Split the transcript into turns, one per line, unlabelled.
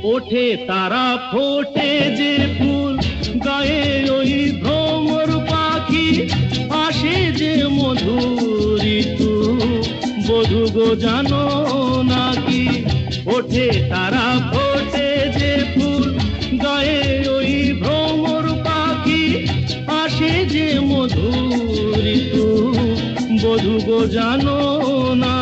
ওঠে তারা ফোটে যে ফুল গায়ে ওই ভ্রমর পাখি আসে যে মধুর ঋতু বধূ গো জানো নাকি ওঠে তারা ফোটে যে ফুল গায়ে ওই ভ্রমর পাখি আসে যে মধুর ঋতু বধূ গো জানো না